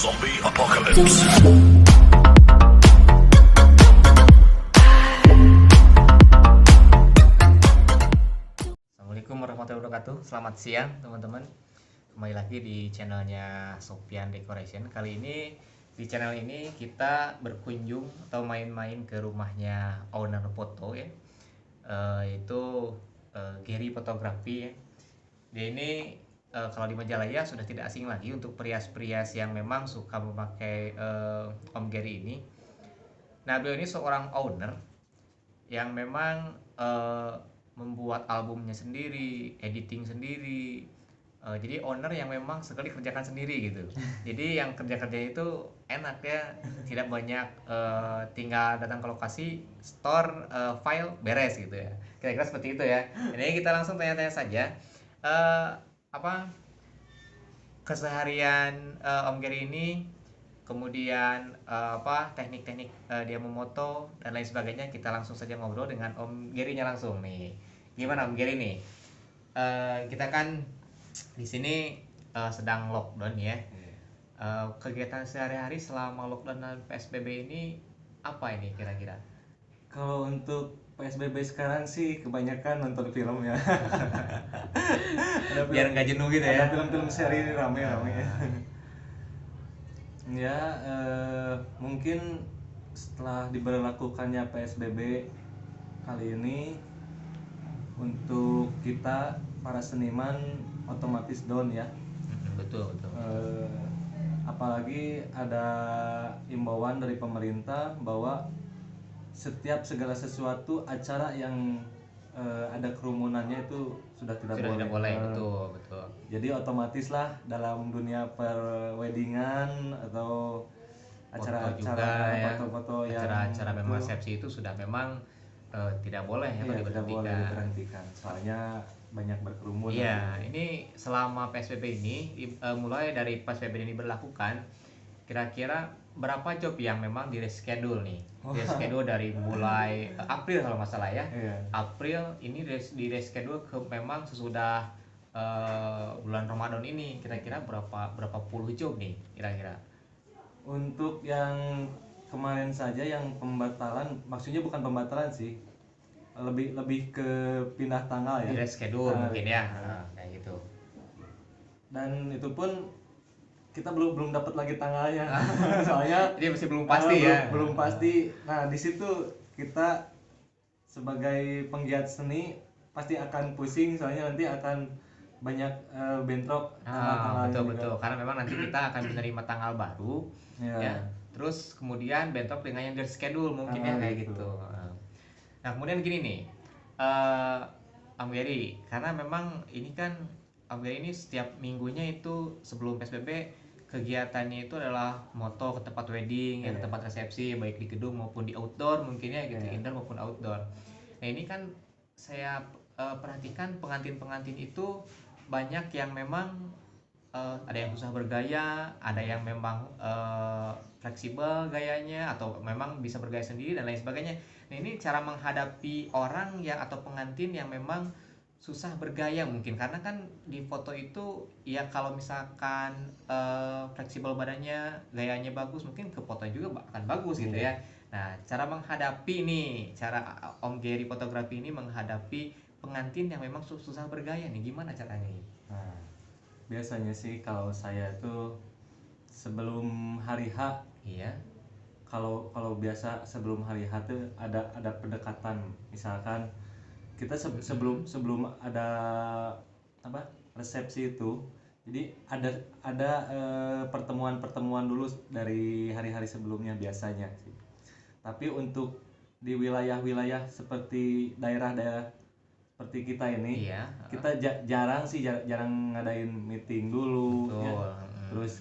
Zombie Apocalypse. Assalamualaikum warahmatullahi wabarakatuh. Selamat siang teman-teman. Kembali lagi di channelnya Sopian Decoration. Kali ini di channel ini kita berkunjung atau main-main ke rumahnya owner foto ya, yaitu Gary Fotografi ya. Dia ini kalau di Majalaya sudah tidak asing lagi untuk perias-perias yang memang suka memakai Om Gary ini. Nah, beliau ini seorang owner yang memang membuat albumnya sendiri, editing sendiri. Jadi owner yang memang sekali kerjakan sendiri gitu. Jadi yang kerja-kerja itu enak ya, tidak banyak tinggal datang ke lokasi, store file, beres gitu ya. Kira-kira seperti itu ya. Ini kita langsung tanya-tanya saja. Apa keseharian Om Gary ini, kemudian apa teknik-teknik dia memoto dan lain sebagainya. Kita langsung saja ngobrol dengan Om Gary-nya langsung nih. Gimana Om Gary nih? Kita kan di sini sedang lockdown ya. Kegiatan sehari-hari selama lockdown dan PSBB ini apa ini kira-kira? Kalau untuk PSBB sekarang sih kebanyakan nonton film ya. Biar nggak jenuh gitu ya. Ada film-film seri ini rame-rame ya. Ya, mungkin setelah diberlakukannya PSBB kali ini untuk kita para seniman otomatis down ya. Betul. Apalagi ada imbauan dari pemerintah bahwa setiap segala sesuatu acara yang ada kerumunannya itu sudah tidak boleh. Betul. Jadi otomatis lah dalam dunia perweddingan atau acara-acara foto-foto yang acara-acara memang resepsi itu sudah memang tidak boleh ya, tidak boleh diberhentikan. Soalnya banyak berkerumun. Iya, ini selama PSBB ini mulai dari PSBB ini berlakukan, kira-kira berapa job yang memang di reschedule nih? Reschedule dari mulai April kalau nggak salah ya. Iya. April ini di reschedule ke memang sesudah bulan Ramadan ini. Kira-kira berapa puluh job nih kira-kira? Untuk yang kemarin saja yang pembatalan, maksudnya bukan pembatalan sih, lebih ke pindah tanggal ya. Di reschedule mungkin ya, kayak gitu. Dan itu pun kita belum dapat lagi tanggalnya. Soalnya Jadi masih belum pasti ya. Belum pasti. Nah, di situ kita sebagai penggiat seni pasti akan pusing, soalnya nanti akan banyak bentrok tanggal-tanggalnya. Betul. Karena memang nanti kita akan menerima tanggal baru ya. Terus kemudian bentrok dengan yang di schedule mungkin ya kayak gitu. Nah, kemudian gini nih. Om Gary, karena memang ini kan Om Gary ini setiap minggunya itu sebelum PSBB kegiatannya itu adalah moto ke tempat wedding, ya, ke tempat resepsi, baik di gedung maupun di outdoor mungkin ya gitu, indoor maupun outdoor. Nah, ini kan saya perhatikan pengantin-pengantin itu banyak yang memang ada yang susah bergaya, ada yang memang fleksibel gayanya atau memang bisa bergaya sendiri dan lain sebagainya. Nah, ini cara menghadapi orang yang atau pengantin yang memang susah bergaya mungkin, karena kan di foto itu ya kalau misalkan fleksibel badannya, gayanya bagus, mungkin ke foto juga akan bagus gitu ya. Nah, cara menghadapi nih, cara Om Gary Fotografi ini menghadapi pengantin yang memang susah bergaya nih, gimana caranya ini? Nah, biasanya sih kalau saya tuh sebelum hari H, Iya. kalau biasa sebelum hari H tuh ada pendekatan, misalkan kita sebelum ada apa resepsi itu, jadi ada pertemuan dulu dari hari-hari sebelumnya biasanya sih. Tapi untuk di wilayah-wilayah seperti daerah-daerah seperti kita ini, kita jarang ngadain meeting dulu. Betul. Ya. Terus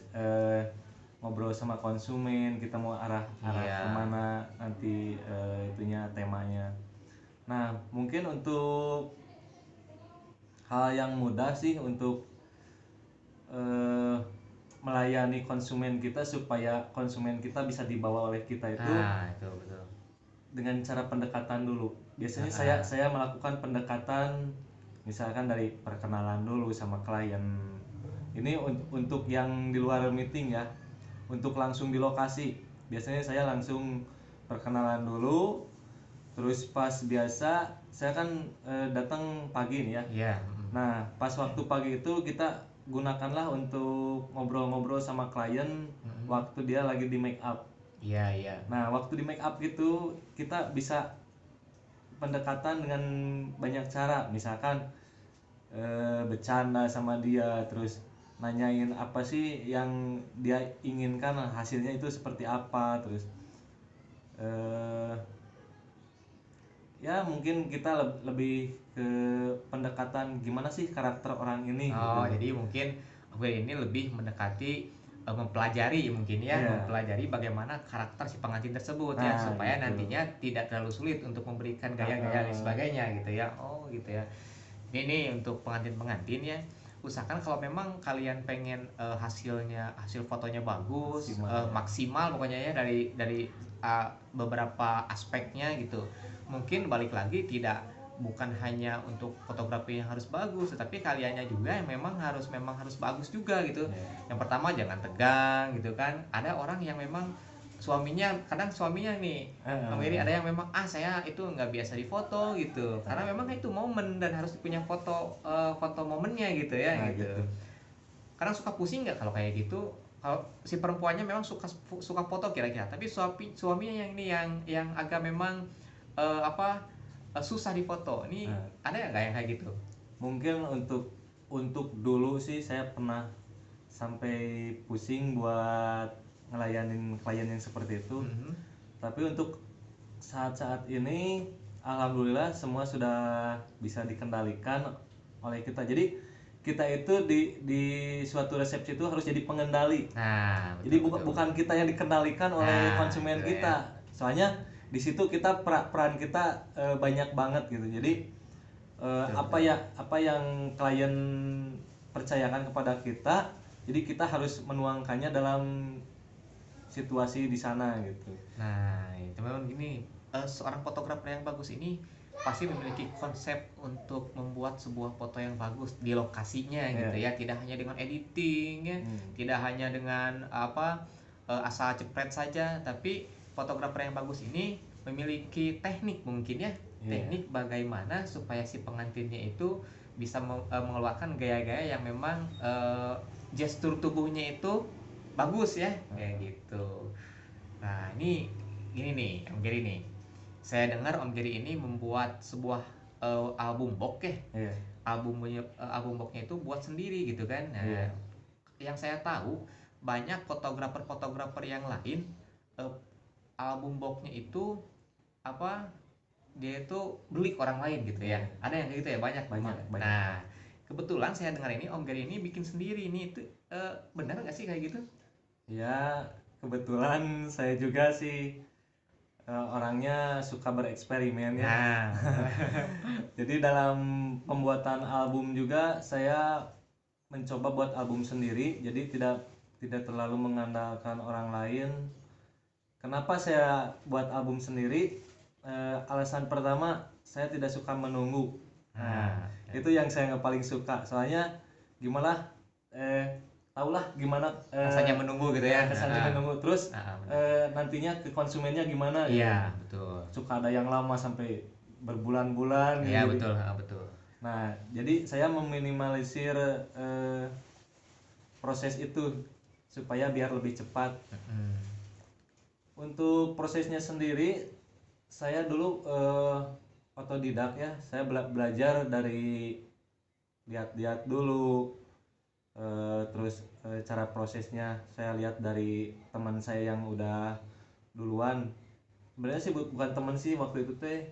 ngobrol sama konsumen, kita mau arah kemana nanti itunya temanya. Nah, mungkin untuk hal yang mudah sih untuk melayani konsumen kita supaya konsumen kita bisa dibawa oleh kita itu, Itu betul. dengan cara pendekatan dulu. Biasanya saya melakukan pendekatan misalkan dari perkenalan dulu sama klien. Ini untuk yang di luar meeting ya. untuk langsung di lokasi. Biasanya saya langsung perkenalan dulu, terus pas biasa saya kan datang pagi nih ya. Iya. Nah pas waktu pagi itu kita gunakanlah untuk ngobrol-ngobrol sama klien waktu dia lagi di make up. Iya. Nah waktu di make up itu kita bisa pendekatan dengan banyak cara, misalkan bercanda sama dia, terus nanyain apa sih yang dia inginkan, hasilnya itu seperti apa, terus ya mungkin kita lebih ke pendekatan gimana sih karakter orang ini Oh gitu. jadi mungkin ini lebih mendekati mempelajari mungkin ya, mempelajari bagaimana karakter si pengantin tersebut ya, supaya gitu. nantinya tidak terlalu sulit untuk memberikan gaya-gaya dan sebagainya gitu ya. Oh gitu ya. Ini untuk pengantin-pengantin ya, usahakan kalau memang kalian pengen hasil fotonya bagus, maksimal pokoknya ya dari beberapa aspeknya gitu. Mungkin balik lagi bukan hanya untuk fotografi yang harus bagus, tetapi kaliannya juga yang memang harus bagus juga gitu. Yang pertama jangan tegang gitu kan. Ada orang yang memang kadang suaminya nih ada yang memang saya itu nggak biasa difoto gitu, karena memang itu momen dan harus punya foto momennya gitu ya gitu. Kadang suka pusing nggak kalau kayak gitu, kalau si perempuannya memang suka foto kira-kira, tapi suaminya yang ini yang agak memang susah difoto ini, ada nggak yang kayak gitu? Mungkin untuk dulu sih saya pernah sampai pusing buat ngelayanin klien yang seperti itu. Tapi untuk saat-saat ini alhamdulillah semua sudah bisa dikendalikan oleh kita. Jadi kita itu di suatu resepsi itu harus jadi pengendali. Betul, jadi bukan kita yang dikendalikan oleh konsumen kita. Soalnya di situ kita peran kita banyak banget gitu. Jadi apa yang klien percayakan kepada kita, jadi kita harus menuangkannya dalam situasi di sana gitu. Nah itu memang gini, seorang fotografer yang bagus ini pasti memiliki konsep untuk membuat sebuah foto yang bagus di lokasinya gitu ya, tidak hanya dengan editing ya, tidak hanya dengan asal cepret saja, tapi fotografer yang bagus ini memiliki teknik mungkin ya, teknik bagaimana supaya si pengantinnya itu bisa mengeluarkan gaya-gaya yang memang gestur tubuhnya itu bagus ya, kayak gitu. Nah ini nih Om Geri nih, saya dengar Om Geri ini membuat sebuah album box ya. Album boxnya itu buat sendiri gitu kan. Nah yang saya tahu banyak fotografer yang lain album boxnya itu dia itu beli ke orang lain gitu ya. Ada yang kayak gitu ya, banyak. Nah kebetulan saya dengar ini Om Geri ini bikin sendiri ini, itu benar nggak sih kayak gitu? Ya kebetulan saya juga sih orangnya suka bereksperimen ya. Jadi dalam pembuatan album juga saya mencoba buat album sendiri, jadi tidak terlalu mengandalkan orang lain. Kenapa saya buat album sendiri? Alasan pertama, saya tidak suka menunggu. Itu yang saya nggak paling suka. Soalnya gimana? Tahulah gimana rasanya menunggu gitu ya. Rasanya menunggu. Terus nantinya ke konsumennya gimana? Iya betul. Suka ada yang lama sampai berbulan-bulan. Iya betul. Nah, jadi saya meminimalisir proses itu supaya biar lebih cepat. Untuk prosesnya sendiri, saya dulu otodidak ya. Saya belajar dari lihat-lihat dulu, terus cara prosesnya saya lihat dari teman saya yang udah duluan. Sebenarnya sih bukan teman sih, waktu itu teh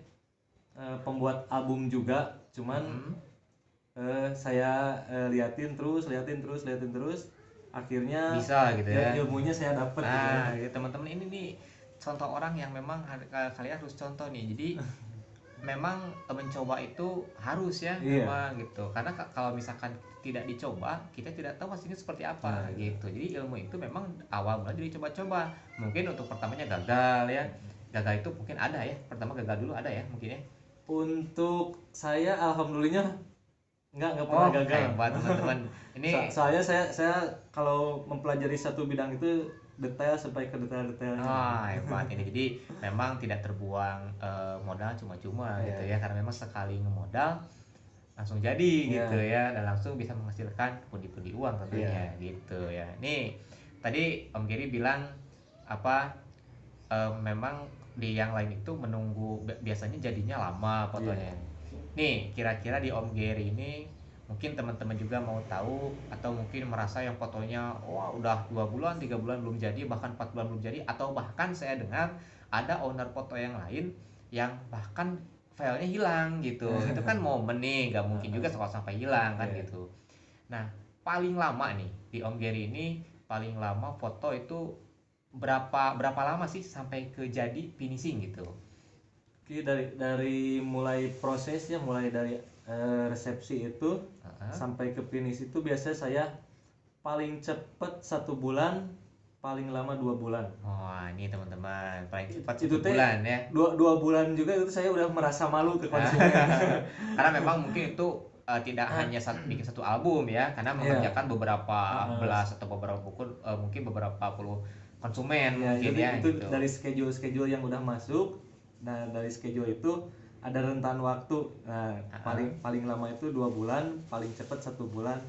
pembuat album juga, cuman saya liatin terus, akhirnya bisa gitu ya, ilmunya saya dapat. Gitu. Teman-teman ini nih contoh orang yang memang kalian harus contoh nih. Jadi memang mencoba itu harus ya, memang gitu. Karena kalau misalkan tidak dicoba, kita tidak tahu hasilnya seperti apa gitu. Jadi ilmu itu memang awal mulai jadi coba-coba. Mungkin untuk pertamanya gagal ya. Gagal itu mungkin ada ya. Pertama gagal dulu ada ya mungkin ya. Untuk saya alhamdulillah nggak pernah gagal. Hebat teman-teman. Ini soalnya saya kalau mempelajari satu bidang itu detail sampai ke detail-detailnya. Hebat ini. Jadi memang tidak terbuang modal cuma-cuma gitu ya, karena memang sekali ngemodal langsung jadi gitu ya, dan langsung bisa menghasilkan pundi-pundi uang tentunya gitu ya. Nih tadi Om Giri bilang apa, memang di yang lain itu menunggu biasanya jadinya lama fotonya. Nih kira-kira di Om Giri ini mungkin teman-teman juga mau tahu, atau mungkin merasa yang fotonya wah udah 2 bulan 3 bulan belum jadi, bahkan 4 bulan belum jadi, atau bahkan saya dengar ada owner foto yang lain yang bahkan filenya hilang gitu. Itu kan momen nih, nggak mungkin juga kalau sampai hilang kan gitu. Nah paling lama nih di Om Giri ini, paling lama foto itu berapa lama sih sampai ke jadi finishing gitu? Oke, dari mulai prosesnya, mulai dari resepsi itu sampai ke finish itu biasanya saya paling cepat 1 bulan, paling lama 2 bulan. Wah ini teman-teman paling cepat Itu 1 bulan ya. Dua bulan juga itu saya udah merasa malu ke konsumen. Karena memang mungkin itu tidak hanya bikin satu album ya, karena mengerjakan beberapa belas atau beberapa buku, mungkin beberapa puluh konsumen mungkin ya itu gitu. Dari schedule yang udah masuk. Nah dari schedule itu ada rentan waktu. Nah paling lama itu 2 bulan, paling cepat 1 bulan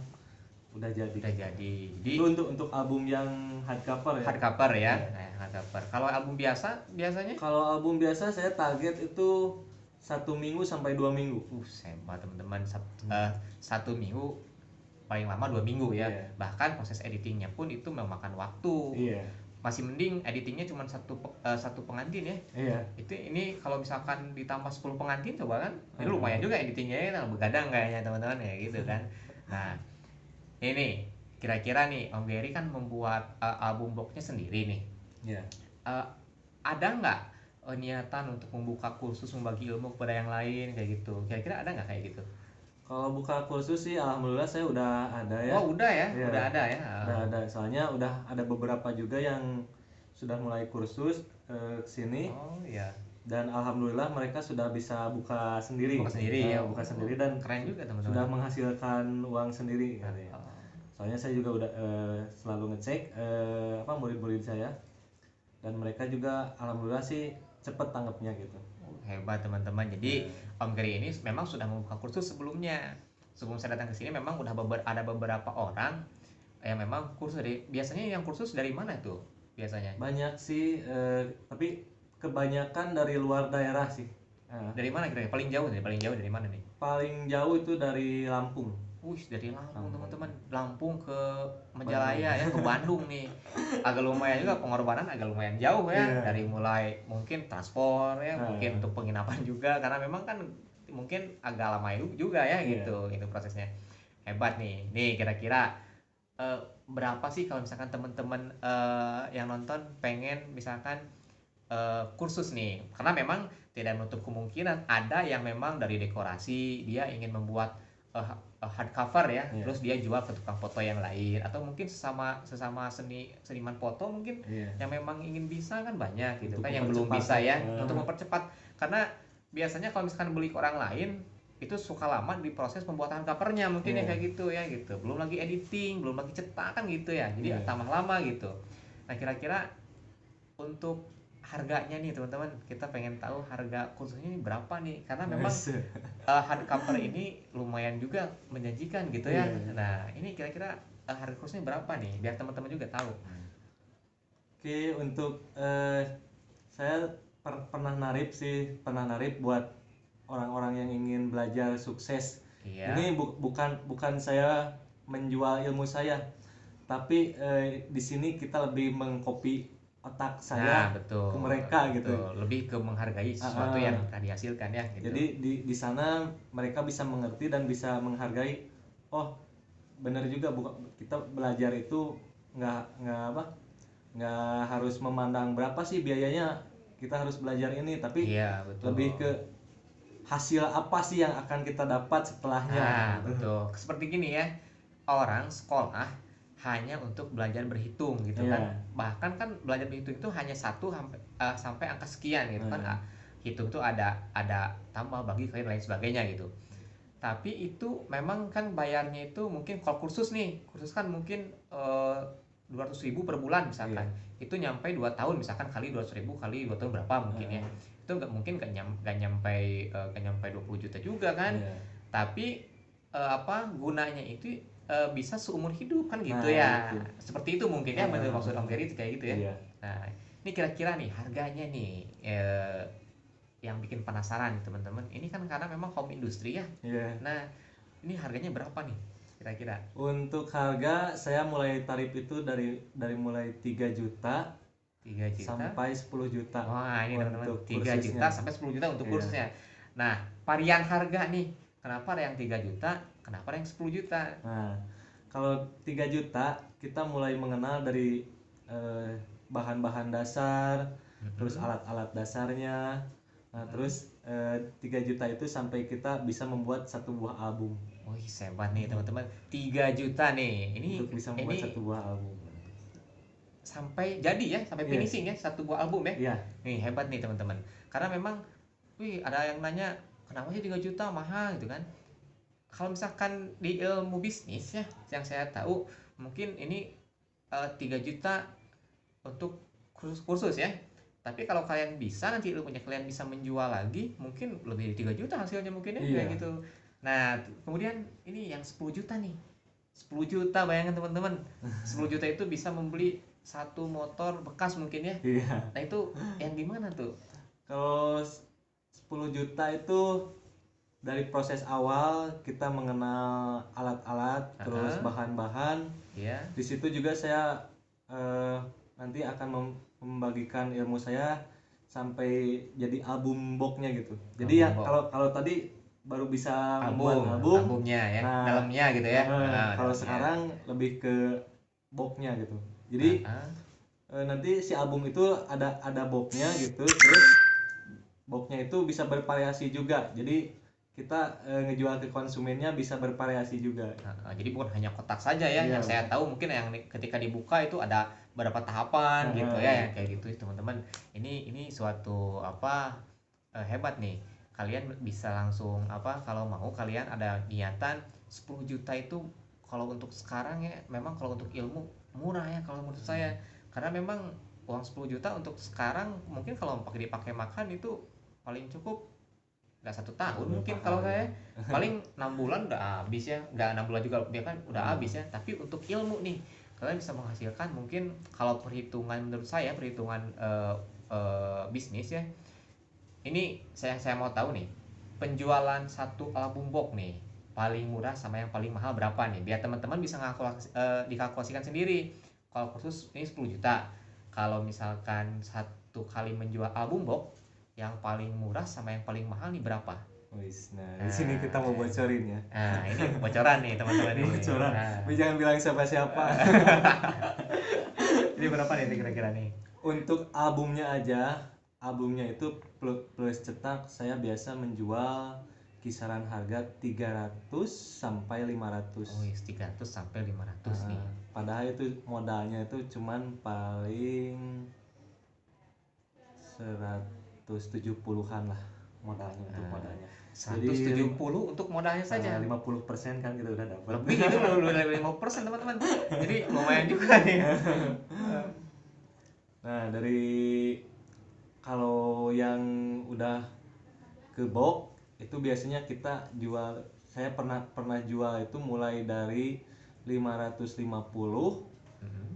udah jadi. Jadi itu untuk album yang hardcover ya. Hardcover ya. Hardcover. Kalau album biasanya? Kalau album biasa saya target itu 1 minggu sampai 2 minggu. Hebat teman-teman. 1 minggu, paling lama 2 minggu ya. Bahkan proses editingnya pun itu memakan waktu. Masih mending editingnya cuma satu pengantin ya. Ini kalau misalkan ditambah 10 pengantin coba kan, ini lumayan juga editingnya ya, begadang kayaknya teman-teman ya gitu kan. Nah ini kira-kira nih Om Giri kan membuat album boxnya sendiri nih. Ada nggak niatan untuk membuka kursus, membagi ilmu kepada yang lain kayak gitu? Kira-kira ada nggak kayak gitu? Kalau buka kursus sih alhamdulillah saya udah ada ya. Oh udah ya, udah ada ya. Udah ada, soalnya udah ada beberapa juga yang sudah mulai kursus kesini. Oh iya. Dan alhamdulillah mereka sudah bisa buka sendiri. Buka sendiri ya. Buka sendiri dan keren juga teman-teman. Sudah menghasilkan uang sendiri katanya. Soalnya saya juga udah selalu ngecek murid-murid saya, dan mereka juga alhamdulillah sih cepet tanggapnya gitu. Hebat teman-teman. Jadi Om Giri ini memang sudah membuka kursus sebelumnya. Sebelum saya datang ke sini memang udah ada beberapa orang yang memang kursus. Biasanya yang kursus dari mana tuh biasanya? Banyak sih, tapi kebanyakan dari luar daerah sih. Dari mana kira-kira? Paling jauh dari mana nih? Paling jauh itu dari Lampung. Dari Lampung teman-teman. Lampung ke Majalaya ya, ke Bandung nih. Agak lumayan juga, pengorbanan agak lumayan jauh ya. Dari mulai mungkin transport ya, mungkin untuk penginapan juga, karena memang kan mungkin agak lama juga ya gitu. Itu prosesnya. Hebat nih. Nih kira-kira berapa sih kalau misalkan teman-teman yang nonton pengen misalkan kursus nih, karena memang tidak menutup kemungkinan ada yang memang dari dekorasi dia ingin membuat hardcover ya, terus dia jual ke tukang foto yang lain, atau mungkin sesama seniman foto mungkin yang memang ingin bisa kan banyak gitu kan, yang belum bisa ya, untuk mempercepat, karena biasanya kalau misalkan beli ke orang lain itu suka lama di proses pembuatan covernya mungkin ya kayak gitu ya gitu, belum lagi editing, belum lagi cetak kan gitu ya, jadi tambah lama gitu. Nah kira-kira untuk harganya nih teman-teman, kita pengen tahu harga kursusnya ini berapa nih, karena memang hardcover ini lumayan juga menjanjikan gitu ya. Nah ini kira-kira harga kursusnya berapa nih biar teman-teman juga tahu. Oke, untuk saya pernah narip buat orang-orang yang ingin belajar sukses. Ini bukan saya menjual ilmu saya, tapi di sini kita lebih mengcopy otak saya ke mereka gitu. Lebih ke menghargai sesuatu yang telah dihasilkan ya gitu. Jadi di sana mereka bisa mengerti dan bisa menghargai, oh benar juga, kita belajar itu nggak harus memandang berapa sih biayanya kita harus belajar ini, tapi lebih ke hasil apa sih yang akan kita dapat setelahnya. Betul. Seperti gini ya, orang sekolah hanya untuk belajar berhitung gitu kan, bahkan kan belajar berhitung itu hanya 1 sampai angka sekian gitu kan, hitung itu ada tambah, bagi, kali, lain sebagainya gitu. Tapi itu memang kan bayarnya itu mungkin kalau kursus kan mungkin 200.000 per bulan misalkan, itu nyampe 2 tahun misalkan kali 200.000 kali 2 tahun berapa mungkin ya, itu nggak mungkin nggak nyampe 20 juta juga kan, tapi gunanya itu bisa seumur hidup kan gitu ya, seperti itu mungkin ya menurut maksud Om Gary kayak gitu ya. Nah ini kira-kira nih harganya nih yang bikin penasaran teman-teman, ini kan karena memang home industry ya. Nah ini harganya berapa nih kira-kira? Untuk harga saya mulai tarif itu dari mulai 3 juta sampai 10 juta. Wah ini teman-teman, 3 juta sampai 10 juta untuk kursusnya. Nah varian harga nih, kenapa ada yang 3 juta, kenapa ada yang 10 juta? Nah kalau 3 juta kita mulai mengenal dari bahan-bahan dasar, terus alat-alat dasarnya. Nah terus 3 juta itu sampai kita bisa membuat satu buah album. Wih hebat nih teman-teman, 3 juta nih ini untuk bisa membuat satu buah album sampai jadi ya, sampai finishing ya satu buah album ya. Nih hebat nih teman-teman, karena memang ada yang nanya kenapa sih 3 juta mahal gitu kan. Kalau misalkan di ilmu bisnis ya yang saya tahu mungkin ini 3 juta untuk kursus ya, tapi kalau kalian bisa nanti ilmunya kalian bisa menjual lagi mungkin lebih dari 3 juta hasilnya mungkin ya kayak gitu. Nah kemudian ini yang 10 juta nih, 10 juta bayangkan teman-teman, 10 juta itu bisa membeli satu motor bekas mungkin ya. Nah itu yang gimana tuh? Kalau 10 juta itu dari proses awal kita mengenal alat-alat, terus bahan-bahan. Di situ juga saya nanti akan membagikan ilmu saya sampai jadi album boxnya gitu. Jadi ya kalau tadi baru bisa membuat albumnya ya, dalamnya gitu ya. Kalau sekarang lebih ke boxnya gitu. Jadi nanti si album itu ada boxnya gitu, terus boxnya itu bisa bervariasi juga. Jadi kita ngejual ke konsumennya bisa bervariasi juga. Jadi bukan hanya kotak saja ya. Yang saya tahu mungkin yang ketika dibuka itu ada beberapa tahapan gitu ya, kayak gitu teman-teman. Ini suatu hebat nih. Kalian bisa langsung kalau mau kalian ada niatan 10 juta itu kalau untuk sekarang ya memang kalau untuk ilmu murah ya kalau menurut saya, karena memang uang 10 juta untuk sekarang mungkin kalau dipakai makan itu paling cukup nggak 1 tahun mungkin kalau saya paling 6 bulan udah habis ya, nggak 6 bulan juga dia kan udah habis ya. Tapi untuk ilmu nih kalian bisa menghasilkan mungkin kalau perhitungan menurut saya perhitungan bisnis ya. Ini saya mau tahu nih, penjualan satu album box nih paling murah sama yang paling mahal berapa nih, biar teman-teman bisa dikalkulasikan sendiri. Kalau khusus ini 10 juta, kalau misalkan satu kali menjual album box yang paling murah sama yang paling mahal nih berapa? Nah di sini kita mau bocorin ya. Nah ini bocoran nih teman-teman nih. Bocoran. Tapi jangan bilang siapa-siapa. Jadi berapa nih kira-kira nih? Untuk albumnya itu plus cetak saya biasa menjual kisaran harga 300 sampai 500. Oh, 300 sampai 500 nih. Padahal itu modalnya itu cuman paling 170-an lah modalnya untuk modalnya. 170 jadi, untuk modalnya saja. 50% kan kita udah dapat. Lebih itu udah 50% teman-teman. Jadi lumayan juga nih. Nah, dari kalau yang udah ke box itu biasanya kita jual, saya pernah jual itu mulai dari 550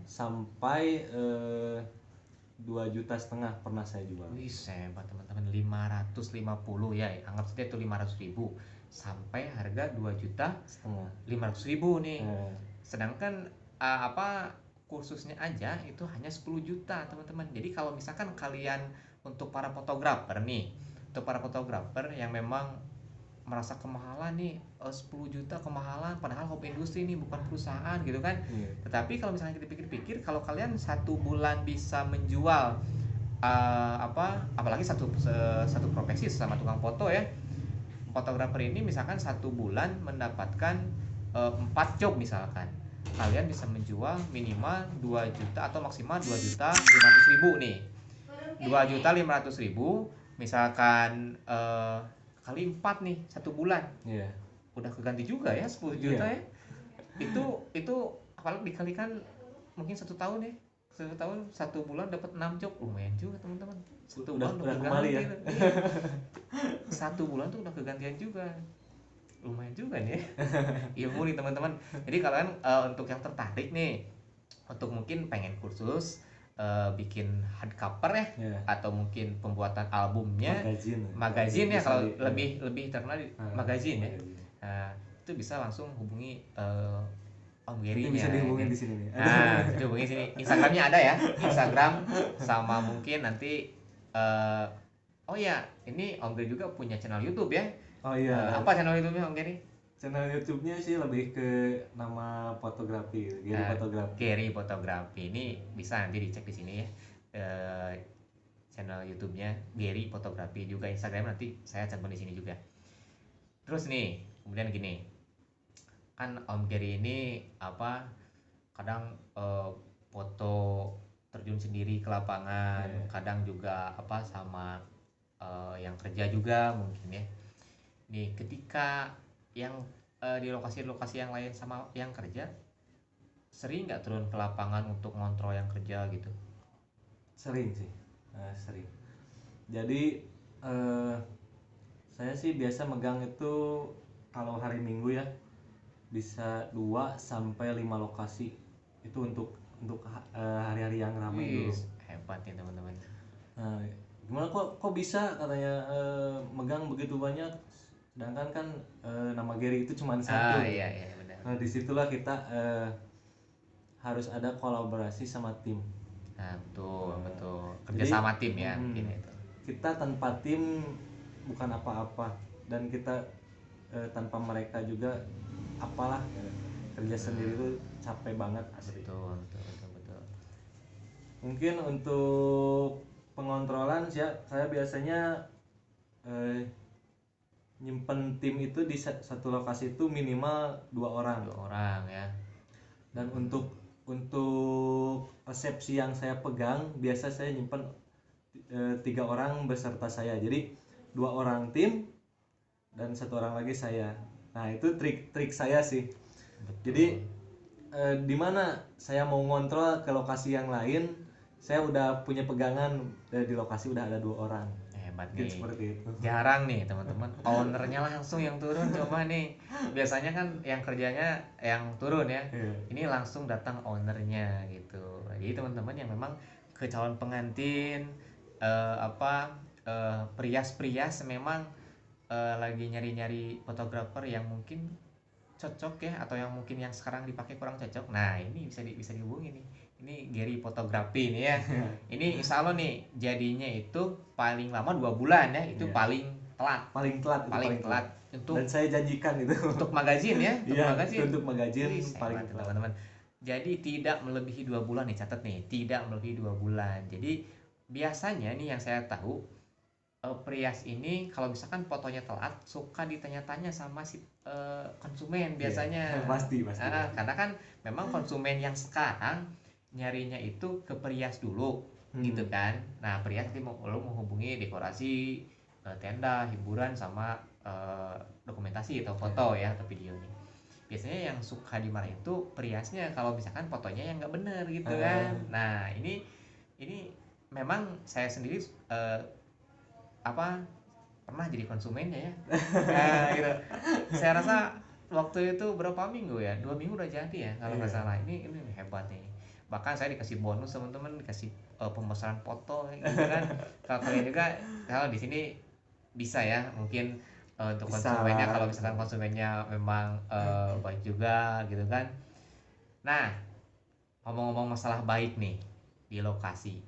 sampai 2,5 juta pernah saya jual. Wih, hebat teman-teman, 550 ya, anggap saja itu 500.000 sampai harga 2,5 juta nih. Sedangkan kursusnya aja itu hanya 10 juta teman-teman. Jadi kalau misalkan kalian untuk para fotografer nih, untuk para fotografer yang memang merasa kemahalan nih, 10 juta kemahalan padahal home industry ini bukan perusahaan gitu kan. Tetapi kalau misalnya kita pikir-pikir, kalau kalian 1 bulan bisa menjual apalagi satu profesi sama tukang foto ya, fotografer ini misalkan 1 bulan mendapatkan 4 job misalkan, kalian bisa menjual minimal 2 juta atau maksimal 2.500.000 nih. 2.500.000 misalkan kali 4 nih 1 bulan. Udah keganti juga ya 10 juta ya. Itu apalagi dikalikan mungkin 1 tahun ya, 1 tahun 1 bulan dapat 6 job, lumayan juga teman-teman. 1 Udah bulan kembali ya. keganti. Iya. 1 bulan tuh udah kegantian juga, lumayan juga nih ya. Ilmu nih teman-teman. Jadi kalian untuk yang tertarik nih untuk mungkin pengen kursus bikin hardcover ya, atau mungkin pembuatan albumnya, magazin ya, kalau lebih terkenal di magazin ya. Nah, itu bisa langsung hubungi Om Gary bisa dihubungin di sini nih. Nah, dihubungi sini. Instagramnya ada ya, Instagram, sama mungkin nanti oh ya, ini Om Gary juga punya channel YouTube ya. Oh iya. Apa channel YouTube-nya Om Gary? Channel YouTube-nya sih lebih ke nama fotografi, Gary Fotografi. Gary Fotografi. Ini bisa nanti dicek di sini ya. Channel YouTube-nya Gary Fotografi, juga Instagram nanti saya cantum di sini juga. Terus nih, kemudian gini. Kan Om Gary ini apa, kadang foto terjun sendiri ke lapangan, kadang juga apa sama yang kerja juga mungkin ya. Nih ketika yang di lokasi-lokasi yang lain sama yang kerja, sering nggak turun ke lapangan untuk ngontrol yang kerja gitu? Sering sih, sering. Jadi saya sih biasa megang itu kalau hari Minggu ya, bisa 2-5 lokasi itu untuk hari-hari yang ramai dulu. Hebat ya teman-teman. Nah, gimana kok bisa katanya megang begitu banyak, sedangkan kan nama Gary itu cuma satu. Iya benar. Nah disitulah kita harus ada kolaborasi sama tim. Nah betul. Kerja sama tim ya mungkin itu. Kita tanpa tim bukan apa-apa, dan kita tanpa mereka juga apalah, kerja sendiri itu capek banget asli. Betul. Mungkin untuk pengontrolan saya biasanya nyimpen tim itu di satu lokasi itu minimal 2 orang ya. Dan untuk resepsi yang saya pegang biasa saya nyimpen 3 orang beserta saya, jadi 2 orang tim dan 1 orang lagi saya. Nah itu trik saya sih. Betul. Jadi di mana saya mau ngontrol ke lokasi yang lain, saya udah punya pegangan di lokasi udah ada 2 orang. Hebat nih. Seperti itu. Jarang nih teman-teman, ownernya langsung yang turun. Coba nih, biasanya kan yang kerjanya yang turun ya. Ini langsung datang ownernya gitu. Jadi teman-teman yang memang ke calon pengantin prias memang lagi nyari-nyari fotografer yang mungkin cocok ya, atau yang mungkin yang sekarang dipakai kurang cocok. Nah ini bisa dihubungi nih. Ini Gary Fotografi nih ya. Ini insya Allah nih jadinya itu paling lama 2 bulan ya. Itu paling telat untuk, dan saya janjikan itu untuk magazin ya. Untuk magazin paling telat teman-teman. Jadi tidak melebihi 2 bulan nih, catat nih, tidak melebihi 2 bulan. Jadi biasanya nih yang saya tahu, Prias ini kalau misalkan fotonya telat suka ditanya-tanya sama si konsumen biasanya. Pasti. Karena kan memang konsumen yang sekarang nyarinya itu ke Prias dulu gitu kan. Nah Prias nanti mau menghubungi dekorasi, tenda, hiburan, sama dokumentasi atau foto ya atau video nih. Biasanya yang suka dimarahin itu Priasnya kalau misalkan fotonya yang nggak bener gitu kan. Nah ini memang saya sendiri pernah jadi konsumennya ya. Nah, gitu. Saya rasa waktu itu berapa minggu ya, 2 minggu udah jadi ya kalau nggak salah. Ini hebat nih. Bahkan saya dikasih bonus teman-teman, dikasih pemesanan foto gitu kan. Kalau kalian juga kalau di sini bisa ya mungkin untuk konsumennya, kalau misalkan konsumennya memang baik juga gitu kan. Nah ngomong-ngomong masalah baik nih di lokasi,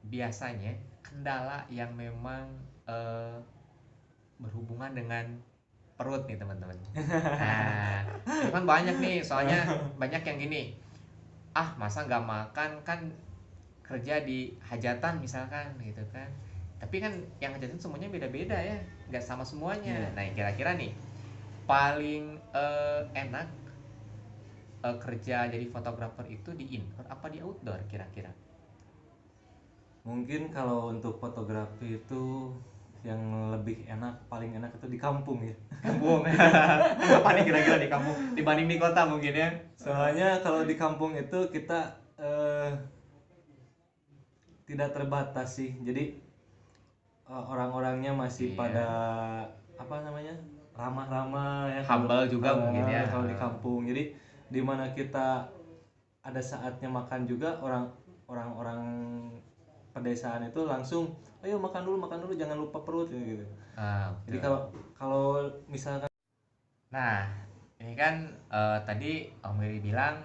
biasanya kendala yang memang berhubungan dengan perut nih teman-teman. Nah itu kan banyak nih, soalnya banyak yang gini, masa nggak makan, kan kerja di hajatan misalkan gitu kan. Tapi kan yang hajatan semuanya beda-beda ya, nggak sama semuanya. Nah kira-kira nih paling enak kerja jadi fotografer itu di indoor apa di outdoor kira-kira? Mungkin kalau untuk fotografi itu yang lebih enak, paling enak itu di kampung ya. Kampung. Apa nih kira-kira di kampung dibanding di kota mungkin ya? Soalnya kalau di kampung itu kita tidak terbatas sih. Jadi orang-orangnya masih pada apa namanya? Ramah-ramah ya. Humble juga mungkin ya. Kalau di kampung. Jadi di mana kita ada saatnya makan juga, orang-orang pedesaan itu langsung ayo makan dulu jangan lupa perut gitu. Jadi kalau misalkan nah ini kan tadi Om Wiri bilang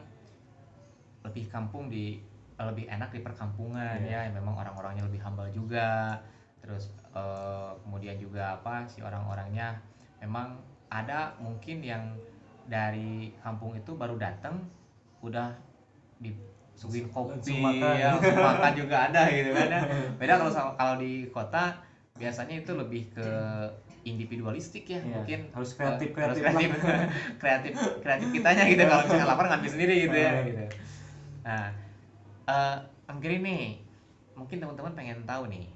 lebih kampung lebih enak di perkampungan ya, memang orang-orangnya lebih humble juga, terus kemudian juga si orang-orangnya memang ada mungkin yang dari kampung itu baru datang udah disuguhin kopi ya, makan juga ada gitu kan ya. Beda kalau di kota biasanya itu lebih ke individualistik ya, mungkin harus kreatif kreatif kitanya gitu, kalau misalnya lapar ngambil sendiri gitu ya gitu. Nah Giri nih, mungkin teman-teman pengen tahu nih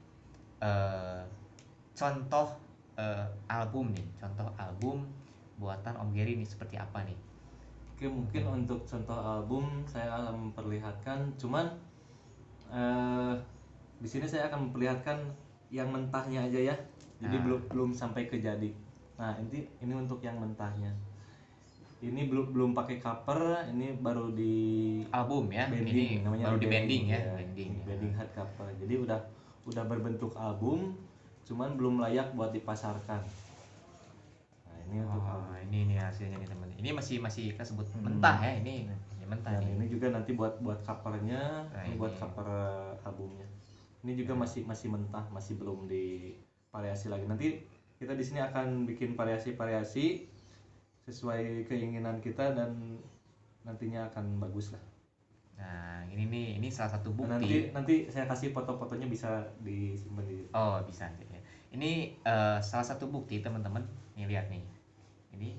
contoh album buatan Om Giri nih seperti apa nih? Oke, mungkin untuk contoh album saya akan memperlihatkan, cuman di sini saya akan memperlihatkan yang mentahnya aja ya. Jadi belum sampai ke jadi. Nah, ini untuk yang mentahnya. Ini belum pakai cover, ini baru di album ya. Bending, ini namanya baru di bending ya. Bending hardcover. Jadi udah berbentuk album, cuman belum layak buat dipasarkan. Nah, ini untuk album. Ini hasilnya nih teman. Ini masih kita sebut mentah ya, ini mentah. Dan ini juga nanti buat covernya, ini buat cover albumnya. Ini juga masih mentah, masih belum divariasi lagi. Nanti kita di sini akan bikin variasi sesuai keinginan kita dan nantinya akan bagus lah. Nah, ini salah satu bukti. Nanti saya kasih foto-fotonya, bisa disimpan di. Oh, bisa. Ini salah satu bukti teman-teman. Nih lihat nih. Ini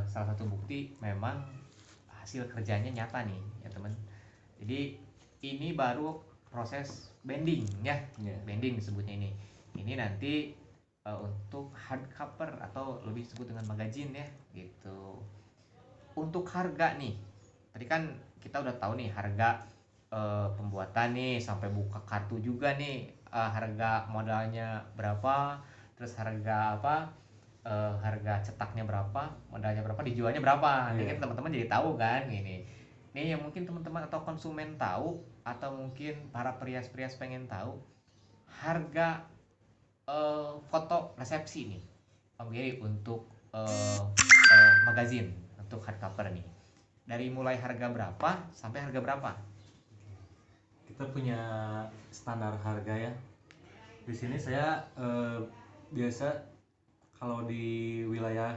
salah satu bukti memang hasil kerjanya nyata nih ya teman. Jadi ini baru proses bending ya. Bending disebutnya ini. Ini nanti untuk hardcover atau lebih disebut dengan magazine ya gitu. Untuk harga nih, tadi kan kita udah tahu nih harga pembuatan nih, sampai buka kartu juga nih, harga modalnya berapa, terus harga harga cetaknya berapa, modalnya berapa, dijualnya berapa. Ini kan teman-teman jadi tahu kan ini yang mungkin teman-teman atau konsumen tahu, atau mungkin para perias-perias pengen tahu harga foto resepsi nih Om Giri untuk magazine untuk hardcover nih, dari mulai harga berapa sampai harga berapa? Kita punya standar harga ya. Di sini saya biasa kalau di wilayah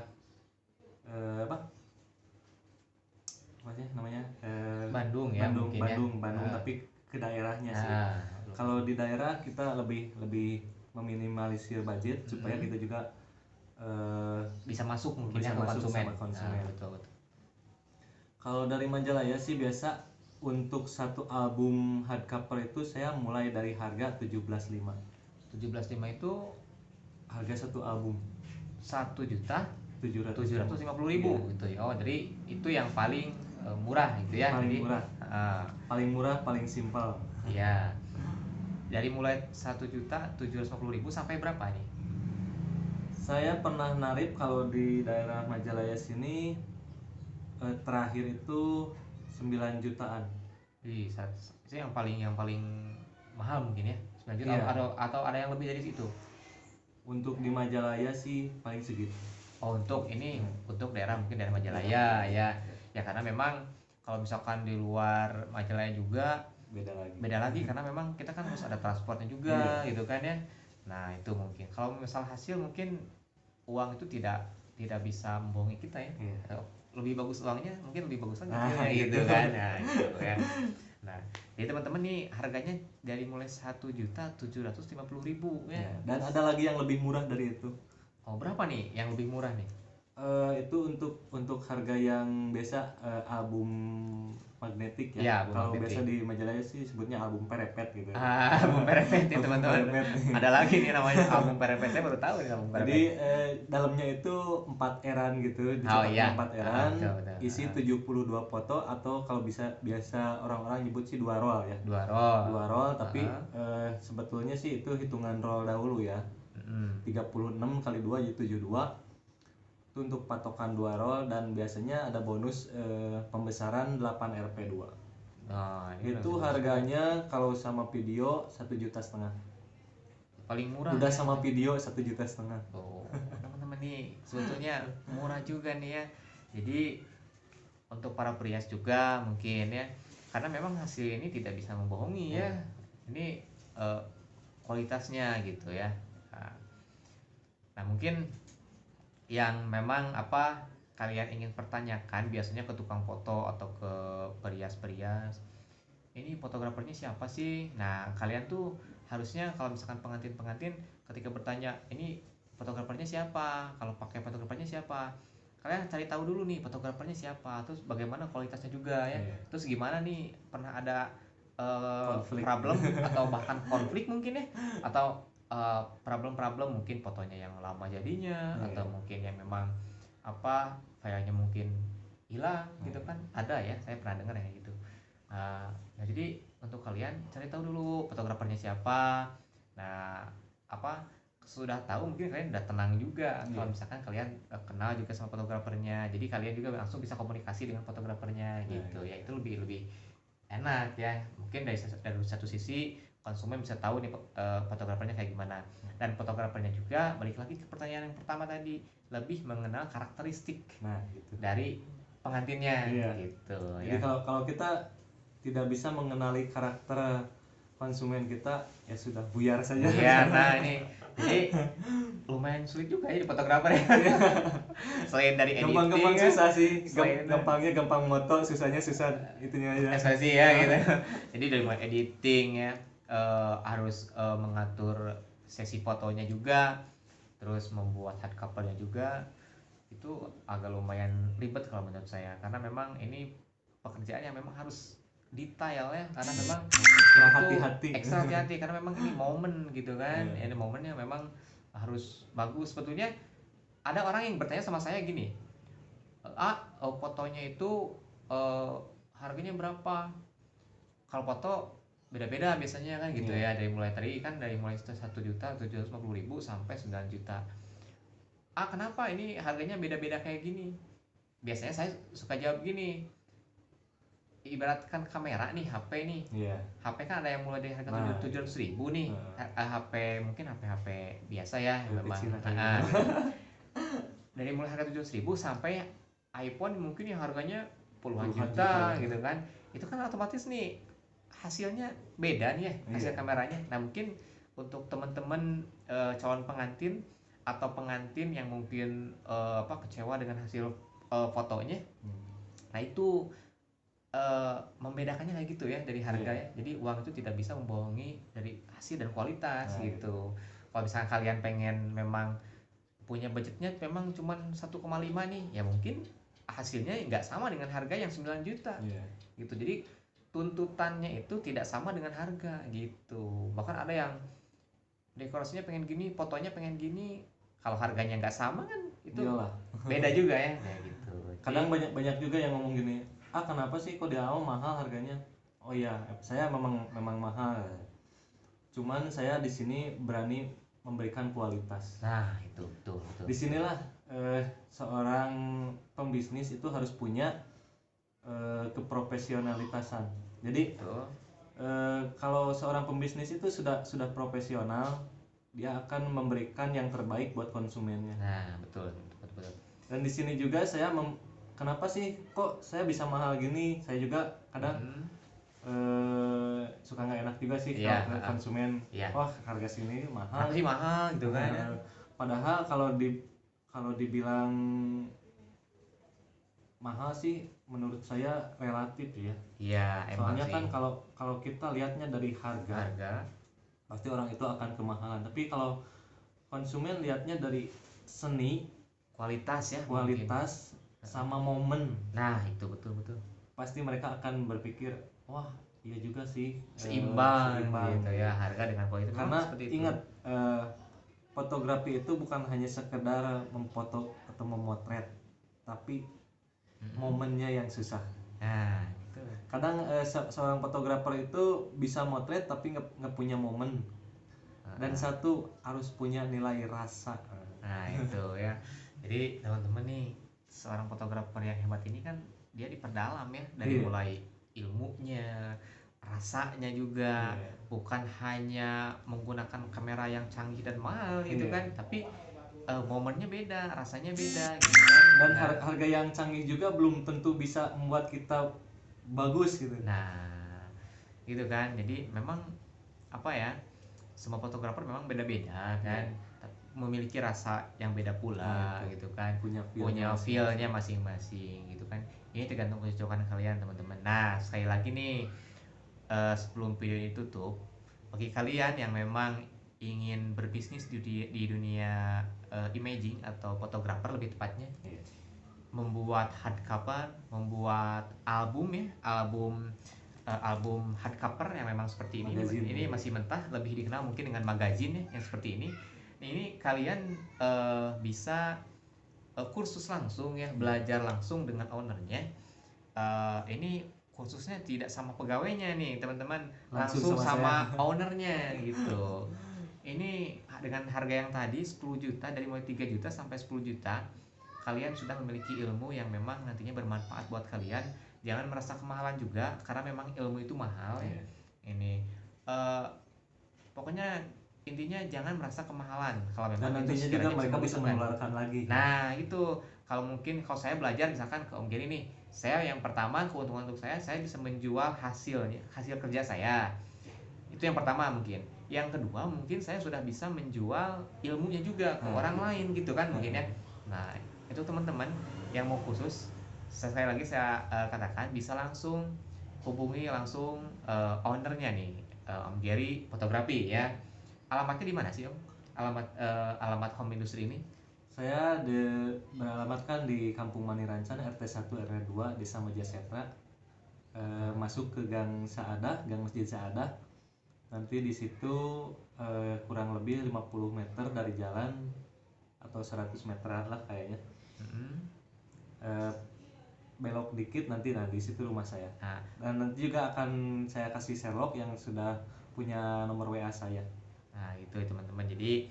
apa sih namanya, Bandung ya, Bandung tapi ke daerahnya sih. Kalau di daerah kita lebih meminimalisir budget supaya kita juga bisa masuk mungkin ya ke konsumen. Betul. Kalau dari Majalaya sih biasa untuk satu album hardcover itu saya mulai dari harga 17.500. 17.500 itu harga satu album. 1.750.000 gitu ya. Oh, jadi itu yang paling murah gitu ya. Paling murah, paling simpel. Iya. Dari mulai 1.750.000 sampai berapa nih? Saya pernah narip kalau di daerah Majalaya sini terakhir itu 9 jutaan. Itu yang paling mahal mungkin ya, 9 juta. Atau ada yang lebih dari situ? Untuk di Majalaya sih paling segitu. Oh, untuk ini untuk daerah mungkin daerah Majalaya ya. Ya karena memang kalau misalkan di luar Majalaya juga beda lagi karena memang kita kan harus ada transportnya juga gitu kan ya. Nah, itu mungkin kalau misal hasil mungkin uang itu tidak bisa membohongi kita ya. Lebih bagus uangnya, mungkin lebih bagus lagi gitu kan. Nah, gitu ya. Nah, jadi teman-teman nih harganya dari mulai 1.750.000 ya. Dan ada lagi yang lebih murah dari itu. Oh, berapa nih yang lebih murah nih? itu untuk harga yang biasa album magnetik ya. Iya, Kalau magnetik. biasa di majalah sih sebutnya album perepet gitu. Album perepet nih Album teman-teman. perepet. Ada lagi nih namanya album perepet. Saya baru tahu nih album perepet. Jadi dalamnya itu 4 eran gitu, Oh dicetaknya iya. 4 eran, Betul. isi 72 foto atau kalau biasa orang-orang nyebut sih 2 roll ya. 2 roll. 2 roll tapi sebetulnya sih itu hitungan roll dahulu ya. 36 kali 2 jadi 72. Itu untuk patokan 2 roll dan biasanya ada bonus pembesaran 8 Rp2. Nah, Itu harganya kalau sama video 1,5 juta. Paling murah. Udah sama video 1,5 juta. Oh, teman-teman nih sebetulnya murah juga nih ya. Jadi untuk para perias juga mungkin ya, karena memang hasil ini tidak bisa membohongi ya. Ini kualitasnya gitu ya. Nah mungkin yang memang kalian ingin pertanyakan biasanya ke tukang foto atau ke perias-perias, ini fotografernya siapa sih? Nah kalian tuh harusnya kalau misalkan pengantin ketika bertanya ini fotografernya siapa, kalau pakai fotografernya siapa, kalian cari tahu dulu nih fotografernya siapa, terus bagaimana kualitasnya juga ya. Terus gimana nih, pernah ada problem atau bahkan konflik mungkin ya, atau problem mungkin fotonya yang lama jadinya, atau mungkin yang memang filenya mungkin hilang gitu kan, ada ya, saya pernah dengar ya gitu. Nah jadi untuk kalian cari tahu dulu fotografernya siapa. Nah sudah tahu mungkin kalian udah tenang juga kalau misalkan kalian kenal juga sama fotografernya, jadi kalian juga langsung bisa komunikasi dengan fotografernya gitu ya. Itu lebih enak ya, mungkin dari satu sisi konsumen bisa tahu nih fotografernya kayak gimana, dan fotografernya juga balik lagi ke pertanyaan yang pertama tadi, lebih mengenal karakteristik gitu. dari pengantinnya gitu. Jadi kalau kita tidak bisa mengenali karakter konsumen kita, ya sudah buyar saja. Iya, nah ini jadi lumayan sulit juga ya di fotografer ya. Selain dari editing, gampang susah sih. gampangnya gampang moto, susahnya susah itunya aja. Ekspresi ya gitu. Jadi dari mulai editing ya, harus mengatur sesi fotonya juga, terus membuat hard covernya juga, itu agak lumayan ribet kalau menurut saya, karena memang ini pekerjaan yang memang harus detail ya, karena memang ekstra hati-hati karena memang ini momen gitu kan. Ini momennya memang harus bagus. Sebetulnya ada orang yang bertanya sama saya gini, fotonya itu harganya berapa? Kalau foto beda-beda biasanya kan gitu ya, dari mulai 1 juta 750.000 sampai 9 juta. Kenapa ini harganya beda-beda kayak gini? Biasanya saya suka jawab gini, ibaratkan kamera nih, HP nih. HP kan ada yang mulai dari harga 700.000 nih. HP mungkin HP biasa ya memang. Dari mulai harga 700.000 sampai iPhone mungkin yang harganya puluhan juta gitu kan. Itu kan otomatis nih hasilnya beda nih ya, hasil kameranya. Nah mungkin untuk teman-teman calon pengantin atau pengantin yang mungkin kecewa dengan hasil fotonya, nah itu membedakannya kayak gitu ya dari harga ya. Jadi uang itu tidak bisa membohongi dari hasil dan kualitas gitu. Kalau misalnya kalian pengen memang punya budgetnya memang cuma 1,5 nih, ya mungkin hasilnya nggak sama dengan harga yang 9 juta gitu. Jadi tuntutannya itu tidak sama dengan harga gitu. Bahkan ada yang dekorasinya pengen gini, fotonya pengen gini, kalau harganya nggak sama kan itu beda juga ya. Nah, gitu. Kadang banyak juga yang ngomong gini, kenapa sih kok di awal mahal harganya? Oh iya, saya memang mahal. Cuman saya di sini berani memberikan kualitas. Nah, itu betul. Disinilah seorang pembisnis itu harus punya keprofesionalitasan. Jadi kalau seorang pembisnis itu sudah profesional, dia akan memberikan yang terbaik buat konsumennya. Nah, betul. Dan di sini juga saya kenapa sih kok saya bisa mahal gini? Saya juga kadang suka nggak enak juga sih kalau konsumen. Wah, harga sini mahal. Sih mahal gitu kan. Padahal kalau dibilang mahal sih menurut saya relatif ya. Iya, soalnya kan kalau kita lihatnya dari harga pasti orang itu akan kemahalan. Tapi kalau konsumen lihatnya dari seni, kualitas ya, kualitas mungkin. Sama momen. Nah itu betul pasti mereka akan berpikir wah iya juga sih, seimbang gitu ya, harga dengan kualitas. Karena ingat fotografi itu bukan hanya sekedar memfoto atau memotret, tapi momennya yang susah. Nah itu kadang seorang fotografer itu bisa motret tapi nggak punya momen. Dan satu harus punya nilai rasa. Nah itu ya, jadi teman-teman nih, seorang fotografer yang hebat ini kan dia diperdalam ya, dari mulai ilmunya, rasanya juga, bukan hanya menggunakan kamera yang canggih dan mahal gitu kan, tapi momennya beda, rasanya beda gitu kan. Dan harga yang canggih juga belum tentu bisa membuat kita bagus gitu. Nah gitu kan, jadi memang apa ya, semua fotografer memang beda-beda kan, memiliki rasa yang beda pula gitu kan, punya feel-nya masing-masing gitu kan. Ini tergantung kecocokan kalian teman-teman. Nah sekali lagi nih, sebelum video ini tutup, bagi kalian yang memang ingin berbisnis di dunia imaging atau fotografer lebih tepatnya, membuat hardcover, membuat album ya, album hardcover yang memang seperti ini, ini masih mentah, lebih dikenal mungkin dengan magazine ya, yang seperti ini. Ini kalian bisa kursus langsung ya, belajar langsung dengan ownernya. Ini khususnya tidak sama pegawainya nih teman-teman, langsung sama ownernya gitu. Ini dengan harga yang tadi 10 juta, dari mulai 3 juta sampai 10 juta, kalian sudah memiliki ilmu yang memang nantinya bermanfaat buat kalian. Jangan merasa kemahalan juga, karena memang ilmu itu mahal ya. Ini pokoknya intinya jangan merasa kemahalan. Kalau memang dan nantinya juga mereka bisa menularkan lagi. Nah itu, kalau mungkin kalau saya belajar misalkan ke Om Geri nih, saya yang pertama keuntungan untuk saya bisa menjual hasil kerja saya. Itu yang pertama mungkin. Yang kedua mungkin saya sudah bisa menjual ilmunya juga ke orang lain gitu kan mungkin ya. Nah itu teman-teman yang mau khusus, sekali lagi saya katakan, bisa langsung hubungi langsung ownernya nih, Om Geri Fotografi ya. Alamatnya di mana sih Om? Alamat home industry ini? Saya beralamatkan di Kampung Manirancan, RT 1 RW 2, Desa Majasetra. Masuk ke Gang Saadah, Gang Masjid Saadah. Nanti di situ kurang lebih 50 meter dari jalan atau 100 meter lah kayaknya. Belok dikit nanti di situ rumah saya. Dan nanti juga akan saya kasih Sherlock yang sudah punya nomor WA saya. Nah itu teman-teman, jadi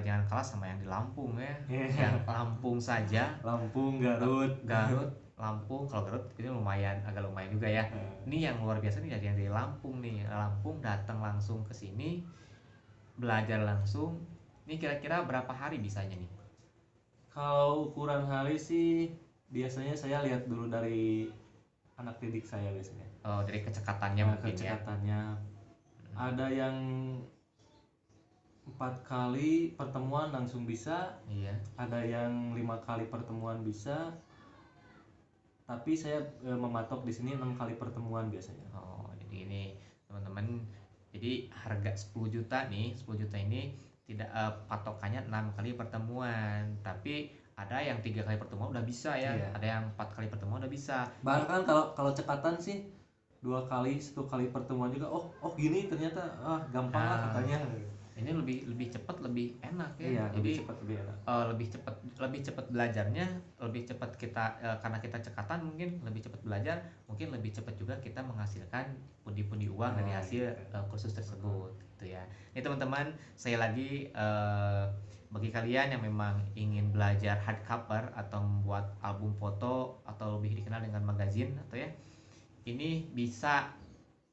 jangan kalah sama yang di Lampung ya. Yang Lampung saja, Lampung, Garut, Lampung. Kalau Garut itu agak lumayan juga ya. Ini yang luar biasa nih, dari yang dari Lampung nih. Lampung datang langsung ke sini, belajar langsung. Ini kira-kira berapa hari bisanya nih? Kalau ukuran hari sih biasanya saya lihat dulu dari anak didik saya biasanya. Oh, dari kecekatannya mungkin kecekatannya. Ada yang 4 kali pertemuan langsung bisa. Iya. Ada yang 5 kali pertemuan bisa. Tapi saya mematok di sini 6 kali pertemuan biasanya. Oh, jadi ini teman-teman, jadi harga 10 juta nih, 10 juta ini tidak patokannya 6 kali pertemuan, tapi ada yang 3 kali pertemuan udah bisa ya. Ada yang 4 kali pertemuan udah bisa. Bahkan kalau cekatan sih 2 kali, 1 kali pertemuan juga. Oh gini ternyata gampang lah katanya. Ini lebih cepat, lebih enak ya. Iya, jadi lebih cepat. Lebih cepat belajarnya, lebih cepat kita karena kita cekatan mungkin lebih cepat belajar, mungkin lebih cepat juga kita menghasilkan pundi-pundi uang dari hasil kursus tersebut gitu ya. Ini teman-teman, saya lagi bagi kalian yang memang ingin belajar hardcover atau membuat album foto atau lebih dikenal dengan magazine atau ya, ini bisa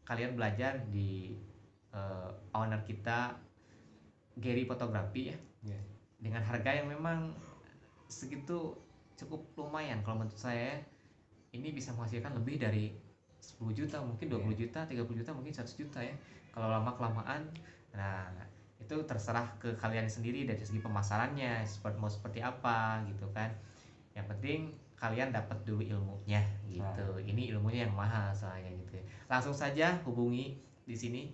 kalian belajar di owner kita Geri Fotografi ya. Dengan harga yang memang segitu cukup lumayan. Kalau menurut saya ini bisa menghasilkan lebih dari 10 juta, mungkin 20 juta, 30 juta, mungkin 100 juta ya kalau lama kelamaan. Nah itu terserah ke kalian sendiri dari segi pemasarannya, mau seperti apa gitu kan. Yang penting kalian dapat dulu ilmunya gitu. Ini ilmunya yang mahal soalnya gitu ya. Langsung saja hubungi di sini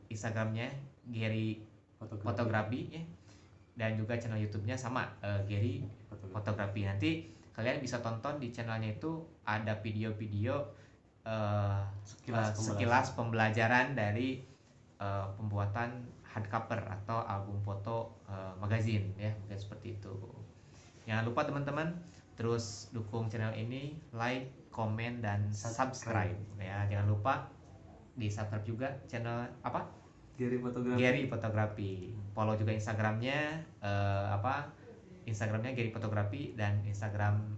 Instagramnya Geri Fotografi ya. dan juga channel YouTube-nya sama Gary Fotografi. Nanti kalian bisa tonton di channelnya itu ada video-video sekilas pembelajaran dari pembuatan hardcover atau album foto magazine ya, mungkin seperti itu. Jangan lupa teman-teman terus dukung channel ini, like, komen, dan subscribe ya. Jangan lupa di subscribe juga channel apa? Gary Fotografi. Follow juga Instagramnya Instagramnya Gary Fotografi dan Instagram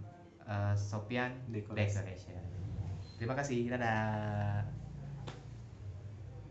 Sofian Decoration. Terima kasih, dadah.